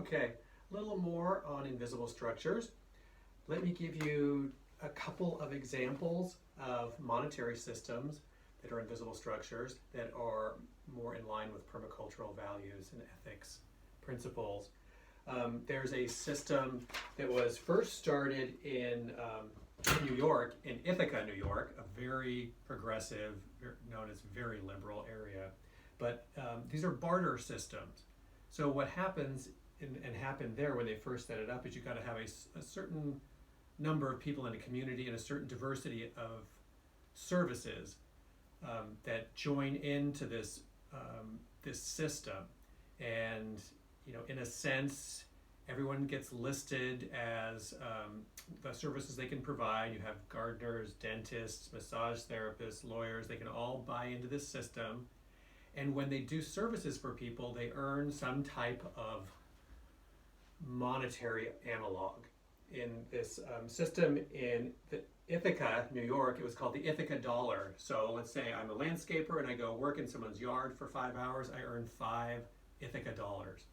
Okay, a little more on invisible structures. Let me give you a couple of examples of monetary systems that are invisible structures that are more in line with permacultural values and ethics principles. There's a system that was first started in New York, in Ithaca, New York, a very progressive, known as very liberal area. But these are barter systems. So what happens and happened there when they first set it up is you got to have a certain number of people in a community and a certain diversity of services that join into this system, and in a sense, everyone gets listed as the services they can provide. You have gardeners, dentists, massage therapists, lawyers. They can all buy into this system, and when they do services for people, they earn some type of monetary analog. In this system in the Ithaca, New York, it was called the Ithaca dollar. So let's say I'm a landscaper and I go work in someone's yard for 5 hours, I earn 5 Ithaca dollars.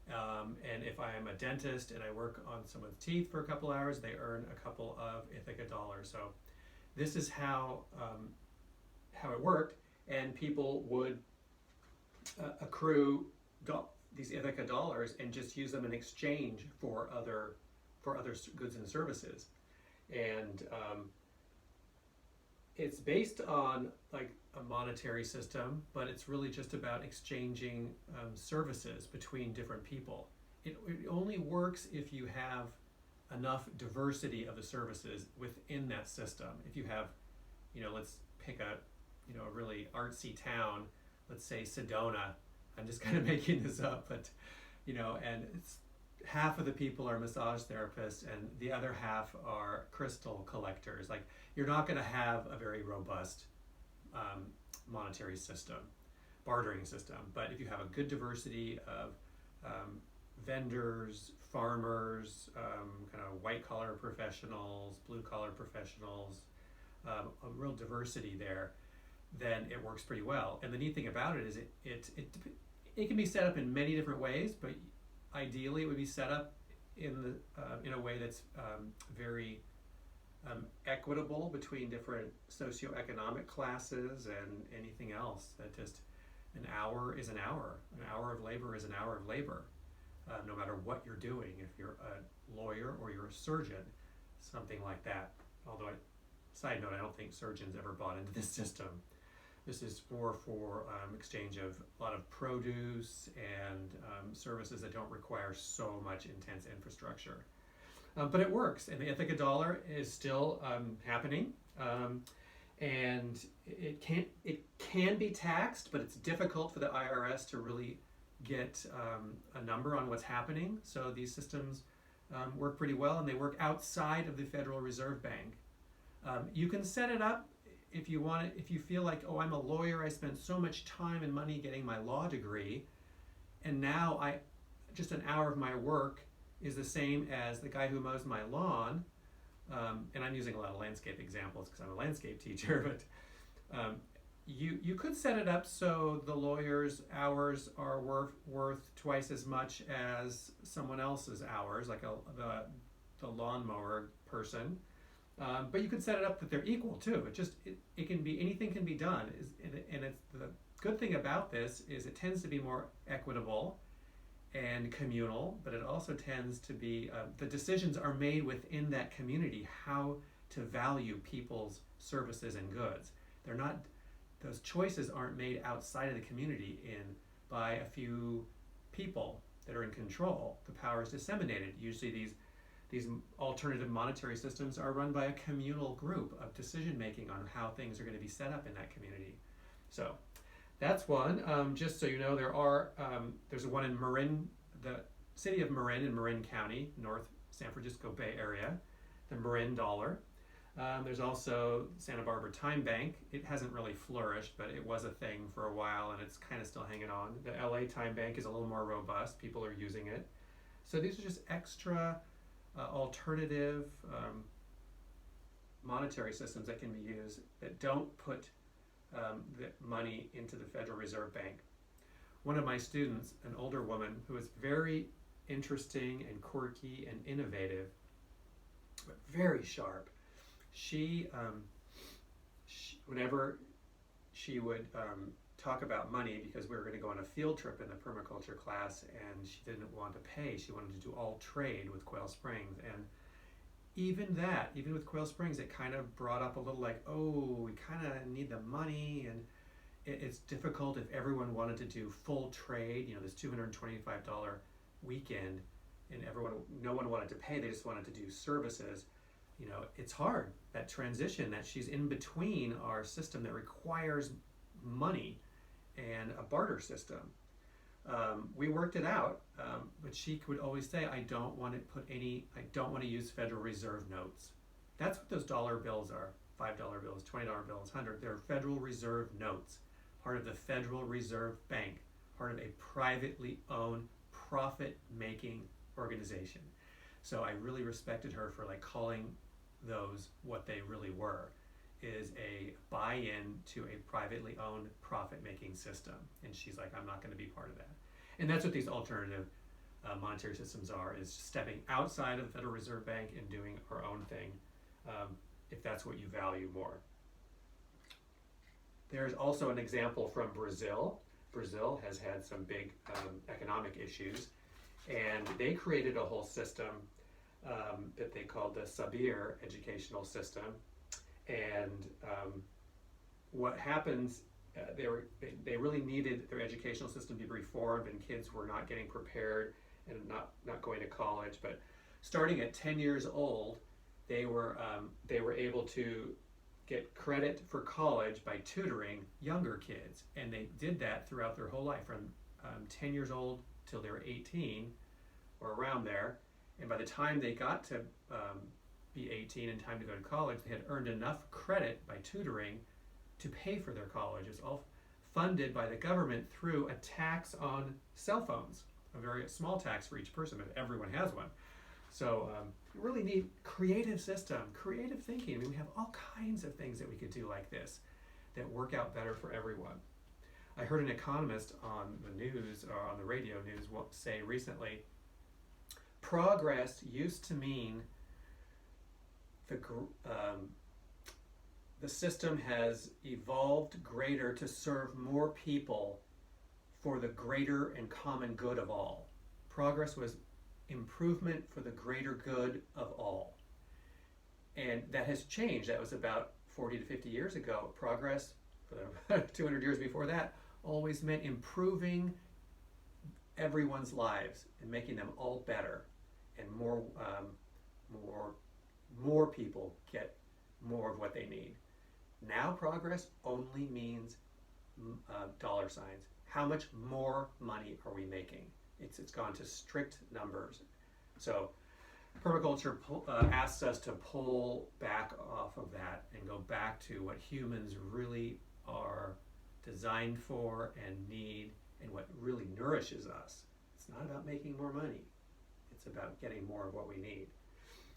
And if I am a dentist and I work on someone's teeth for a couple hours, they earn a couple of Ithaca dollars. So this is how it worked, and people would accrue these Ithaca dollars and just use them in exchange for other goods and services. And it's based on like a monetary system, but it's really just about exchanging services between different people. It only works if you have enough diversity of the services within that system. If you have, let's pick a really artsy town, let's say Sedona. I'm just kind of making this up, but and it's half of the people are massage therapists and the other half are crystal collectors. Like, you're not going to have a very robust monetary system, bartering system. But if you have a good diversity of vendors, farmers, kind of white collar professionals, blue collar professionals, a real diversity there, then it works pretty well. And the neat thing about it is it can be set up in many different ways, but ideally it would be set up in a way that's very equitable between different socioeconomic classes and anything else. That just an hour is an hour. An hour of labor is an hour of labor, no matter what you're doing. If you're a lawyer or you're a surgeon, something like that. Although, side note, I don't think surgeons ever bought into this system. This is more for exchange of a lot of produce and services that don't require so much intense infrastructure. But it works, and the Ithaca dollar is still happening, and it can be taxed, but it's difficult for the IRS to really get a number on what's happening. So these systems work pretty well, and they work outside of the Federal Reserve Bank. You can set it up if you want it, if you feel like, oh, I'm a lawyer, I spent so much time and money getting my law degree, and now just an hour of my work is the same as the guy who mows my lawn. And I'm using a lot of landscape examples because I'm a landscape teacher, but you could set it up so the lawyer's hours are worth twice as much as someone else's hours, like the lawnmower person. But you could set it up that they're equal too. It can be, anything can be done. And it's the good thing about this is it tends to be more equitable and communal, but it also tends to be, the decisions are made within that community, how to value people's services and goods. Those choices aren't made outside of the community by a few people that are in control. The power is disseminated. Usually these alternative monetary systems are run by a communal group of decision making on how things are going to be set up in that community. So that's one. Just so you know, there's one in Marin, the city of Marin in Marin County, North San Francisco Bay Area, the Marin dollar. There's also Santa Barbara Time Bank. It hasn't really flourished, but it was a thing for a while, and it's kind of still hanging on. The LA Time Bank is a little more robust. People are using it. So these are just extra alternative monetary systems that can be used that don't put the money into the Federal Reserve Bank. One of my students, an older woman who was very interesting and quirky and innovative, but very sharp. She, whenever she would talk about money, because we were going to go on a field trip in the permaculture class, and she didn't want to pay. She wanted to do all trade with Quail Springs. And even with Quail Springs, it kind of brought up a little like, oh, we kind of need the money, and it's difficult if everyone wanted to do full trade, this $225 weekend, and no one wanted to pay, they just wanted to do services. It's hard, that transition, that she's in between our system that requires money and a barter system. We worked it out, but she would always say, I don't want to use Federal Reserve notes. That's what those dollar bills are, $5 bills, $20 bills, 100. They're Federal Reserve notes, part of the Federal Reserve Bank, part of a privately owned, profit-making organization. So I really respected her for calling those what they really were, is a buy-in to a privately owned profit-making system. And she's like, I'm not going to be part of that. And that's what these alternative monetary systems are, is stepping outside of the Federal Reserve Bank and doing our own thing, if that's what you value more. There's also an example from Brazil. Brazil has had some big economic issues, and they created a whole system that they called the Sabir educational system. And what happens, they really needed their educational system to be reformed, and kids were not getting prepared and not going to college. But starting at 10 years old, they were able to get credit for college by tutoring younger kids, and they did that throughout their whole life, from 10 years old till they were 18 or around there. And by the time they got to be 18 and time to go to college, they had earned enough credit by tutoring to pay for their college. It's all funded by the government through a tax on cell phones, a very small tax for each person, but everyone has one. So really neat, creative system, creative thinking. I mean, we have all kinds of things that we could do like this that work out better for everyone. I heard an economist on the news, or on the radio news, say recently, progress used to mean the system has evolved greater to serve more people for the greater and common good of all. Progress was improvement for the greater good of all. And that has changed. That was about 40 to 50 years ago. Progress, for the 200 years before that, always meant improving everyone's lives and making them all better, and more people get more of what they need. Now progress only means dollar signs. How much more money are we making? It's gone to strict numbers. So permaculture asks us to pull back off of that and go back to what humans really are designed for and need, and what really nourishes us. It's not about making more money. It's about getting more of what we need.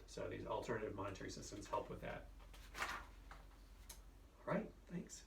So these alternative monetary systems help with that. All right, thanks.